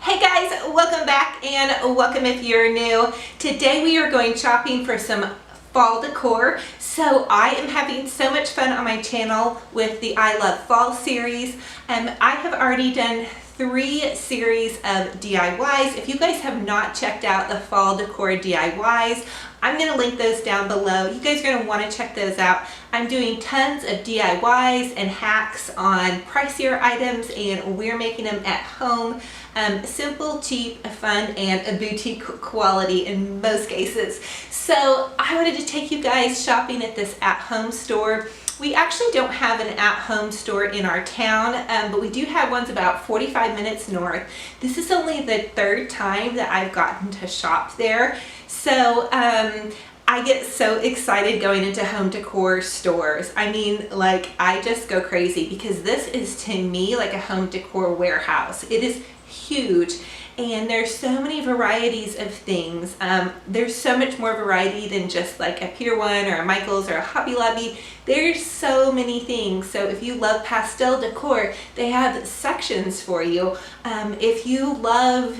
Hey guys, welcome back and welcome if you're new. Today we are going shopping for some fall decor. So I am having so much fun on my channel with the I Love Fall series. I have already done 3 series of DIYs. If you guys have not checked out the fall decor DIYs, I'm going to link those down below. You guys are going to want to check those out. I'm doing tons of DIYs and hacks on pricier items, and we're making them at home. Simple, cheap, fun, and a boutique quality in most cases. So I wanted to take you guys shopping at this at-home store. We actually don't have an at-home store in our town, but we do have ones about 45 minutes north. This is only the 3rd time that I've gotten to shop there. So I get so excited going into home decor stores. I mean, like, I just go crazy because this is to me like a home decor warehouse. It is huge. And there's so many varieties of things. There's so much more variety than just like a Pier 1 or a Michael's or a Hobby Lobby. There's so many things. So if you love pastel decor, they have sections for you. If you love,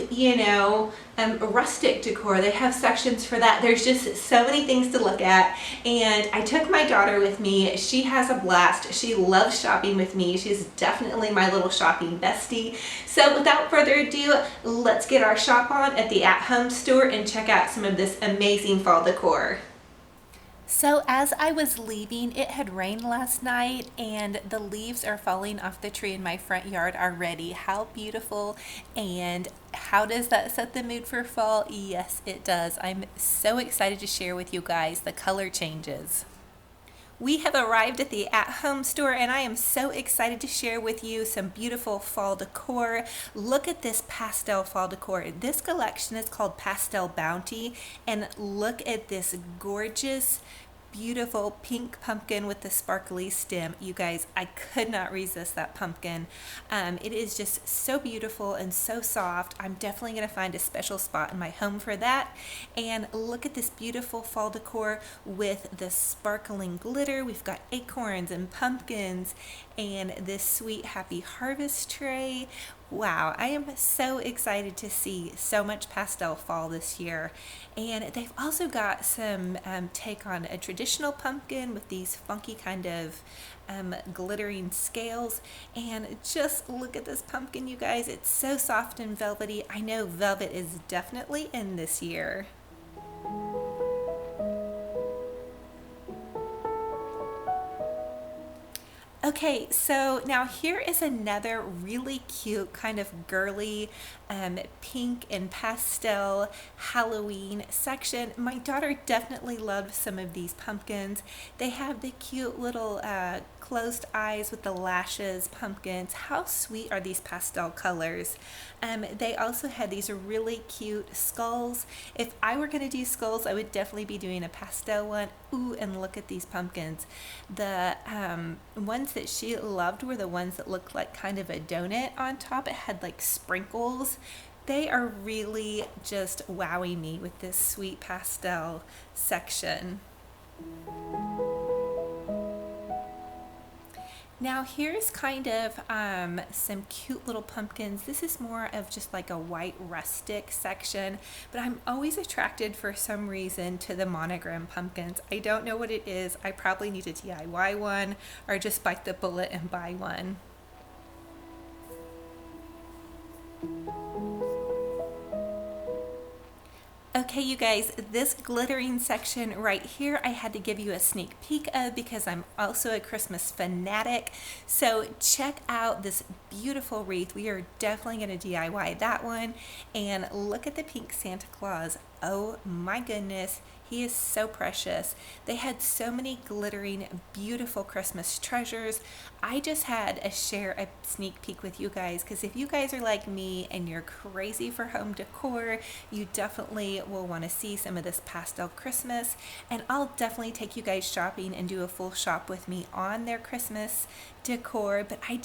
rustic decor, they have sections for that. There's just so many things to look at. And I took my daughter with me. She has a blast. She loves shopping with me. She's definitely my little shopping bestie. So without further ado, let's get our shop on at the at-home store and check out some of this amazing fall decor. So as I was leaving, it had rained last night and the leaves are falling off the tree in my front yard already. How beautiful, and how does that set the mood for fall? Yes, it does. I'm so excited to share with you guys the color changes. We have arrived at the at-home store and I am so excited to share with you some beautiful fall decor. Look at this pastel fall decor. This collection is called Pastel Bounty, and look at this gorgeous, beautiful pink pumpkin with the sparkly stem. You guys, I could not resist that pumpkin. It is just so beautiful and so soft. I'm definitely going to find a special spot in my home for that. And look at this beautiful fall decor with the sparkling glitter. We've got acorns and pumpkins and this sweet happy harvest tray. Wow, I am so excited to see so much pastel fall this year. And they've also got some take on a traditional pumpkin with these funky kind of glittering scales. And just look at this pumpkin, you guys. It's so soft and velvety. I know velvet is definitely in this year. Okay, so now here is another really cute kind of girly pink and pastel Halloween section. My daughter definitely loved some of these pumpkins. They have the cute little closed eyes with the lashes pumpkins. How sweet are these pastel colors? They also had these really cute skulls. If I were going to do skulls, I would definitely be doing a pastel one. Ooh, and look at these pumpkins. The ones that she loved were the ones that looked like kind of a donut on top. It had like sprinkles. They are really just wowing me with this sweet pastel section. Now here's kind of some cute little pumpkins. This is more of just like a white rustic section, but I'm always attracted for some reason to the monogram pumpkins. I don't know what it is. I probably need to DIY one or just bite the bullet and buy one. Okay, you guys, this glittering section right here, I had to give you a sneak peek of because I'm also a Christmas fanatic. So check out this beautiful wreath. We are definitely going to DIY that one. And look at the pink Santa Claus. Oh my goodness. He is so precious. They had so many glittering, beautiful Christmas treasures. I just had to share a sneak peek with you guys because if you guys are like me and you're crazy for home decor, you definitely will want to see some of this pastel Christmas. And I'll definitely take you guys shopping and do a full shop with me on their Christmas decor. But I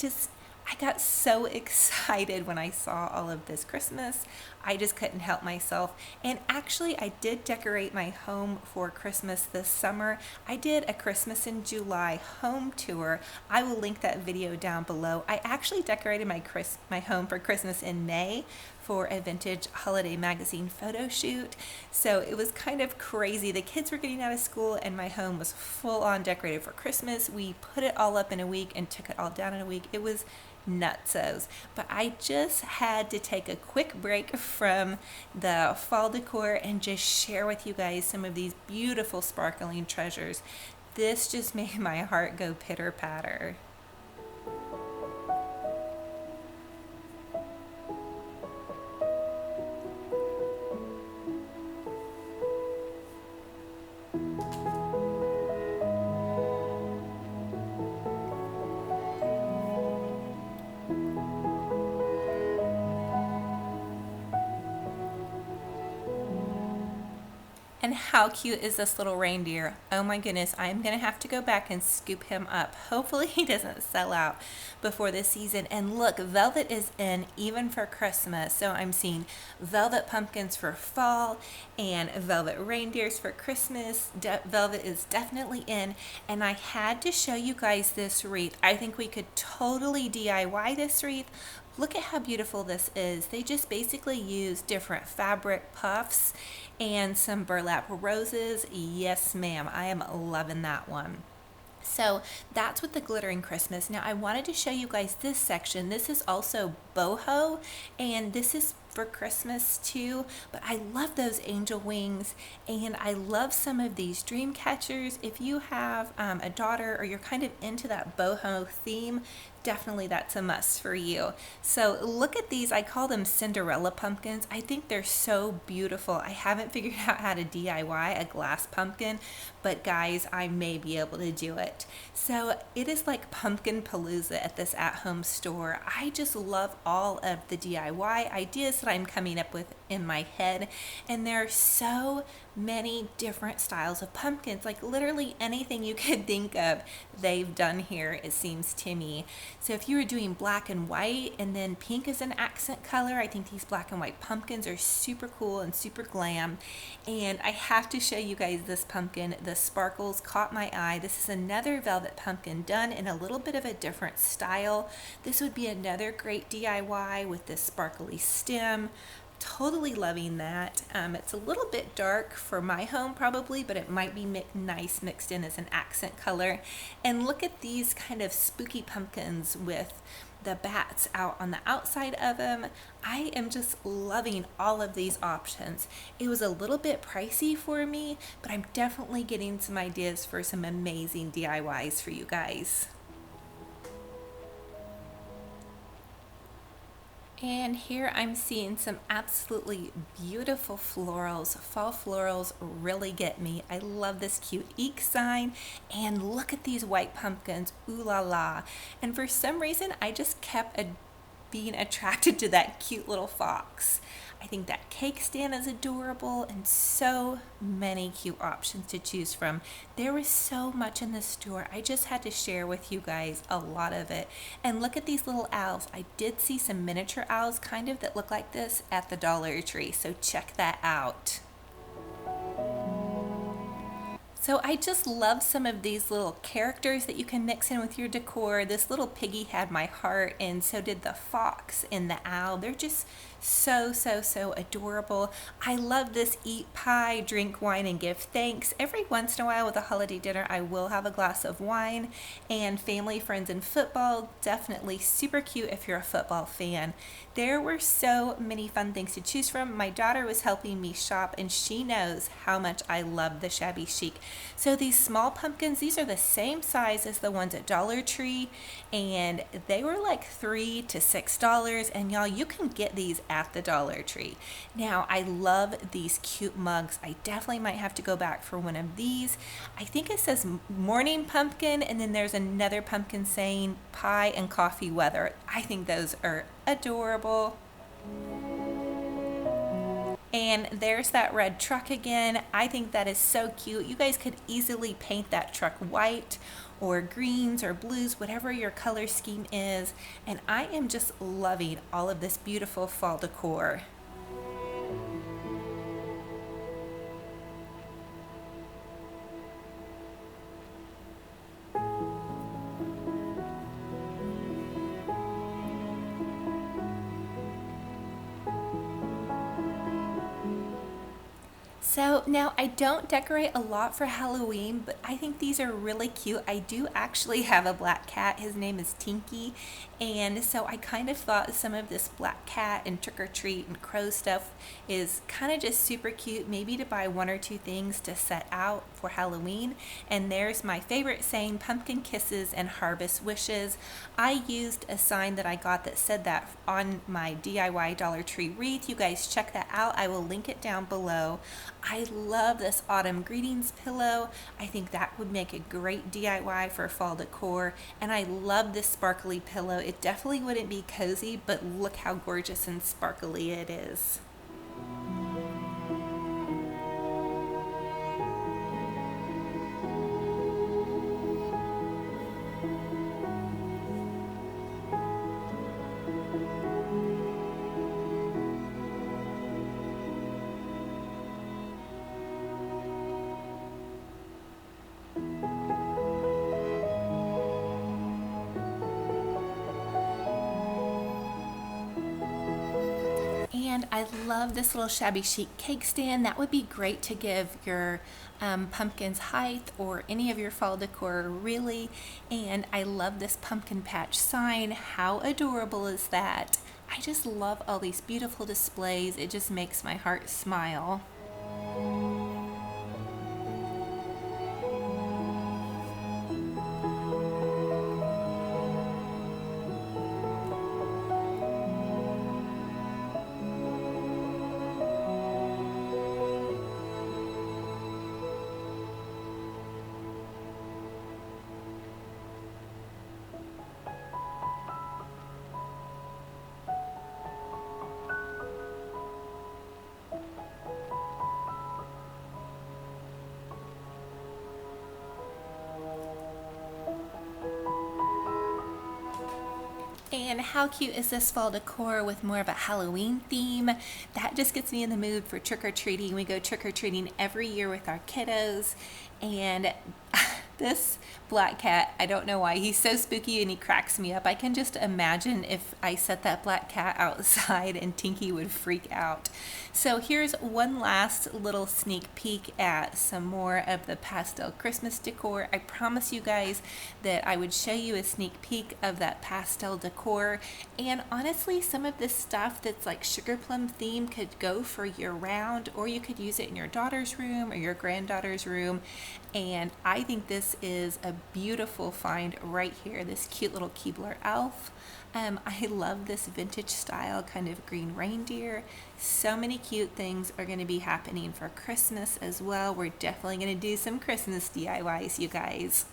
got so excited when I saw all of this Christmas. I just couldn't help myself. And actually, I did decorate my home for Christmas this summer. I did a Christmas in July home tour. I will link that video down below. I actually decorated my home for Christmas in May for a vintage holiday magazine photo shoot. So it was kind of crazy. The kids were getting out of school and my home was full on decorated for Christmas. We put it all up in a week and took it all down in a week. It was nutsos. But I just had to take a quick break from the fall decor and just share with you guys some of these beautiful sparkling treasures. This just made my heart go pitter patter. And how cute is this little reindeer? Oh my goodness, I'm gonna have to go back and scoop him up. Hopefully he doesn't sell out before this season. And look, velvet is in even for Christmas. So I'm seeing velvet pumpkins for fall and velvet reindeers for Christmas. Velvet is definitely in. And I had to show you guys this wreath. I think we could totally DIY this wreath. Look at how beautiful this is. They just basically use different fabric puffs and some burlap roses. Yes, ma'am, I am loving that one. So that's with the glittering Christmas. Now I wanted to show you guys this section. This is also boho, and this is for Christmas too, but I love those angel wings, and I love some of these dream catchers. If you have a daughter or you're kind of into that boho theme, definitely that's a must for you. So look at these. I call them Cinderella pumpkins. I think they're so beautiful. I haven't figured out how to DIY a glass pumpkin, but guys, I may be able to do it. So it is like pumpkin palooza at this at-home store. I just love all of the DIY ideas that I'm coming up with in my head, and there are so many different styles of pumpkins. Like literally anything you could think of, they've done here, it seems to me. So if you were doing black and white and then pink is an accent color, I think these black and white pumpkins are super cool and super glam. And I have to show you guys this pumpkin. The sparkles caught my eye. This is another velvet pumpkin done in a little bit of a different style. This would be another great DIY with this sparkly stem. Totally loving that. It's a little bit dark for my home probably, but it might be nice mixed in as an accent color. And look at these kind of spooky pumpkins with the bats out on the outside of them. I am just loving all of these options. It was a little bit pricey for me, but I'm definitely getting some ideas for some amazing DIYs for you guys. And here I'm seeing some absolutely beautiful florals. Fall florals really get me. I love this cute eek sign, and look at these white pumpkins, ooh la la. And for some reason I just kept being attracted to that cute little fox. I think that cake stand is adorable, and so many cute options to choose from. There was so much in the store. I just had to share with you guys a lot of it. And look at these little owls. I did see some miniature owls kind of that look like this at the Dollar Tree, so check that out. So I just love some of these little characters that you can mix in with your decor. This little piggy had my heart, and so did the fox and the owl. They're just so adorable. I love this eat pie, drink wine, and give thanks. Every once in a while with a holiday dinner, I will have a glass of wine. And family, friends, and football, definitely super cute if you're a football fan. There were so many fun things to choose from. My daughter was helping me shop, and she knows how much I love the shabby chic. So these small pumpkins, these are the same size as the ones at Dollar Tree, and they were like $3 to $6. And y'all, you can get these at the Dollar Tree. Now, I love these cute mugs. I definitely might have to go back for one of these. I think it says morning pumpkin, and then there's another pumpkin saying pie and coffee weather. I think those are adorable. And there's that red truck again. I think that is so cute. You guys could easily paint that truck white or greens or blues, whatever your color scheme is. And I am just loving all of this beautiful fall decor. So now I don't decorate a lot for Halloween, but I think these are really cute. I do actually have a black cat. His name is Tinky. And so I kind of thought some of this black cat and trick or treat and crow stuff is kind of just super cute, maybe to buy one or two things to set out for Halloween. And there's my favorite saying, pumpkin kisses and harvest wishes. I used a sign that I got that said that on my DIY Dollar Tree wreath. You guys check that out. I will link it down below. I love this autumn greetings pillow. I think that would make a great DIY for fall decor. And I love this sparkly pillow. It definitely wouldn't be cozy, but look how gorgeous and sparkly it is. And I love this little shabby chic cake stand. That would be great to give your pumpkins height or any of your fall decor, really. And I love this pumpkin patch sign. How adorable is that? I just love all these beautiful displays. It just makes my heart smile. And how cute is this fall decor with more of a Halloween theme? That just gets me in the mood for trick-or-treating. We go trick-or-treating every year with our kiddos. And this black cat, I don't know why, he's so spooky and he cracks me up. I can just imagine if I set that black cat outside and Tinky would freak out. So here's one last little sneak peek at some more of the pastel Christmas decor. I promise you guys that I would show you a sneak peek of that pastel decor. And honestly, some of this stuff that's like sugar plum theme could go for year round, or you could use it in your daughter's room or your granddaughter's room. And I think this is a beautiful find right here, this cute little Keebler elf. I love this vintage style kind of green reindeer. So many cute things are going to be happening for Christmas as well. We're definitely going to do some Christmas DIYs, you guys.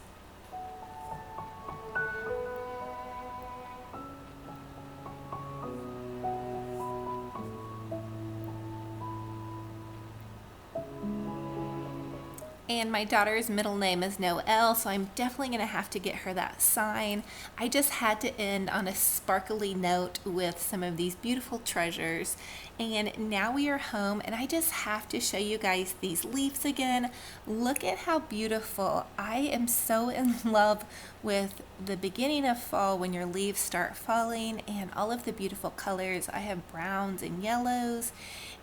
And my daughter's middle name is Noelle, so I'm definitely going to have to get her that sign. I just had to end on a sparkly note with some of these beautiful treasures. And now we are home, and I just have to show you guys these leaves again. Look at how beautiful. I am so in love with the beginning of fall when your leaves start falling and all of the beautiful colors. I have browns and yellows,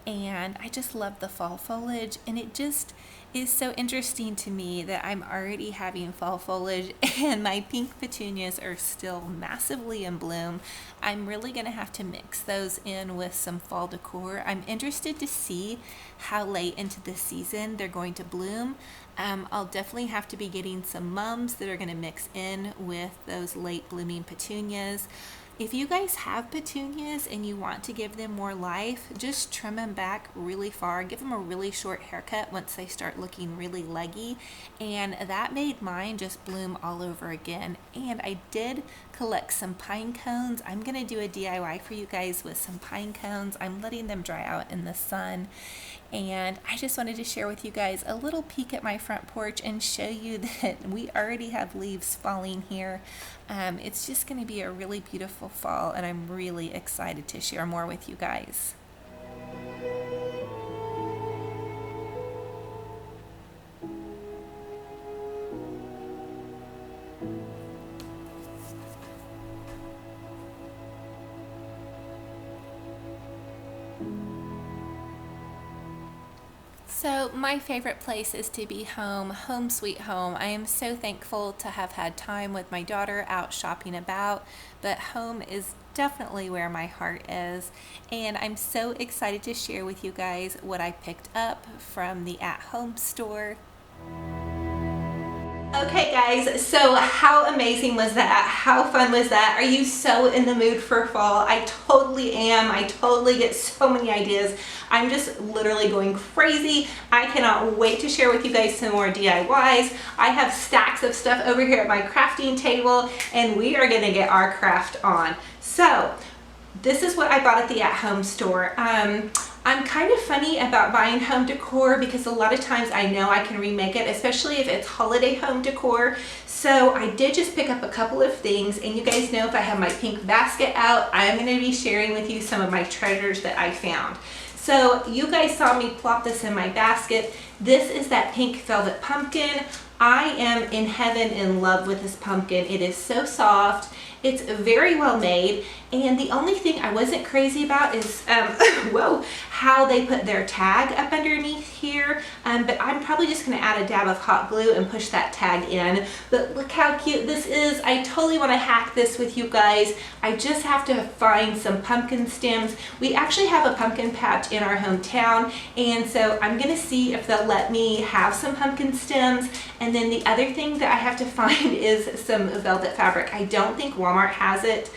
and I just love the fall foliage, and it just is so interesting to me that I'm already having fall foliage and my pink petunias are still massively in bloom. I'm really going to have to mix those in with some fall decor. I'm interested to see how late into the season they're going to bloom. I'll definitely have to be getting some mums that are going to mix in with those late blooming petunias. If you guys have petunias and you want to give them more life, just trim them back really far. Give them a really short haircut once they start looking really leggy. And that made mine just bloom all over again. And I did collect some pine cones. I'm going to do a DIY for you guys with some pine cones. I'm letting them dry out in the sun. And I just wanted to share with you guys a little peek at my front porch and show you that we already have leaves falling here. It's just going to be a really beautiful fall, and I'm really excited to share more with you guys. So my favorite place is to be home, home sweet home. I am so thankful to have had time with my daughter out shopping about, but home is definitely where my heart is. And I'm so excited to share with you guys what I picked up from the at-home store. Okay guys, so how amazing was that? How fun was that? Are you so in the mood for fall? I totally am. I totally get so many ideas. I'm just literally going crazy. I cannot wait to share with you guys some more DIYs. I have stacks of stuff over here at my crafting table and we are gonna get our craft on. So this is what I bought at the at-home store. I'm kind of funny about buying home decor because a lot of times I know I can remake it, especially if it's holiday home decor. So I did just pick up a couple of things, and you guys know if I have my pink basket out, I'm going to be sharing with you some of my treasures that I found. So you guys saw me plop this in my basket. This is that pink velvet pumpkin. I am in heaven, in love with this pumpkin. It is so soft. It's very well made, and the only thing I wasn't crazy about is whoa, how they put their tag up underneath here, but I'm probably just going to add a dab of hot glue and push that tag in. But look how cute this is. I totally want to hack this with you guys. I just have to find some pumpkin stems. We actually have a pumpkin patch in our hometown, and so I'm going to see if they'll let me have some pumpkin stems. And then the other thing that I have to find is some velvet fabric. I don't think Walmart has it.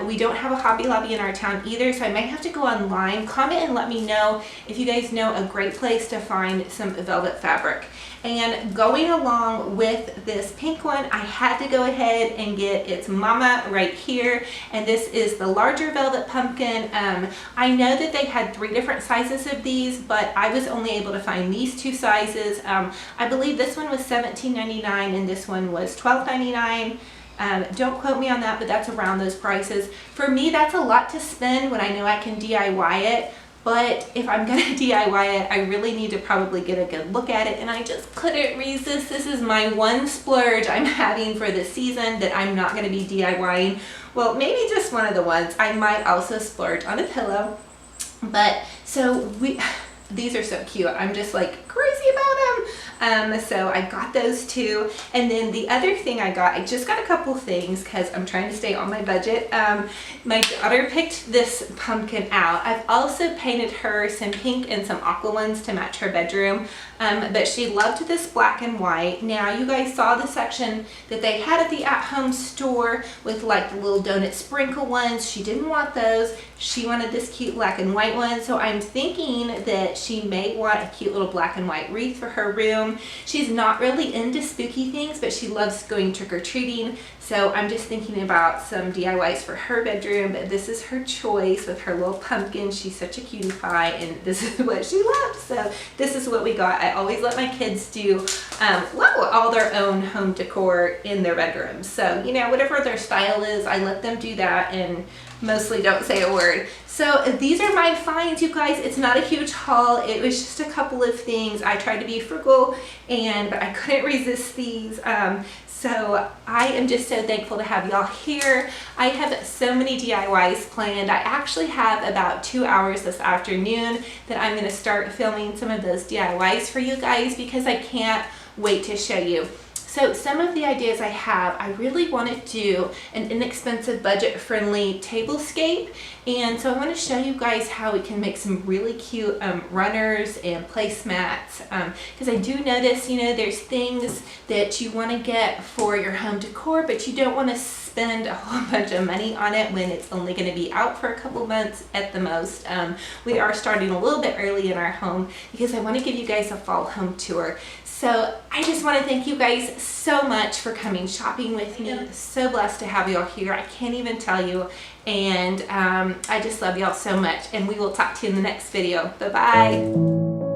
We don't have a Hobby Lobby in our town either, so I might have to go online. Comment and let me know if you guys know a great place to find some velvet fabric. And going along with this pink one, I had to go ahead and get its mama right here, and this is the larger velvet pumpkin. I know that they had 3 different sizes of these, but I was only able to find these 2 sizes. I believe this one was $17.99 and this one was $12.99. Don't quote me on that, but that's around those prices. For me, that's a lot to spend when I know I can DIY it. But if I'm gonna DIY it, I really need to probably get a good look at it, and I just couldn't resist. This is my one splurge I'm having for the season that I'm not gonna be DIYing. Well, maybe just one of the ones. I might also splurge on a pillow. But so these are so cute. I'm just like crazy about them. So I got those 2. And then the other thing I just got a couple things because I'm trying to stay on my budget. My daughter picked this pumpkin out. I've also painted her some pink and some aqua ones to match her bedroom. But she loved this black and white. Now you guys saw the section that they had at the at-home store with like the little donut sprinkle ones. She didn't want those. She wanted this cute black and white one. So I'm thinking that she may want a cute little black and white wreath for her room. She's not really into spooky things, but she loves going trick-or-treating. So I'm just thinking about some DIYs for her bedroom, but this is her choice with her little pumpkin. She's such a cutie pie, and this is what she loves. So this is what we got. I always let my kids do all their own home decor in their bedrooms. So, you know, whatever their style is, I let them do that and mostly don't say a word. So these are my finds, you guys. It's not a huge haul. It was just a couple of things. I tried to be frugal, but I couldn't resist these. So I am just so thankful to have y'all here. I have so many DIYs planned. I actually have about 2 hours this afternoon that I'm going to start filming some of those DIYs for you guys because I can't wait to show you. So some of the ideas I have, I really want to do an inexpensive, budget-friendly tablescape, and so I want to show you guys how we can make some really cute runners and placemats, because I do notice, you know, there's things that you want to get for your home decor, but you don't want to spend a whole bunch of money on it when it's only going to be out for a couple months at the most. We are starting a little bit early in our home because I want to give you guys a fall home tour. So I just want to thank you guys so much for coming shopping with me. So blessed to have y'all here. I can't even tell you. And I just love y'all so much. And we will talk to you in the next video. Bye-bye.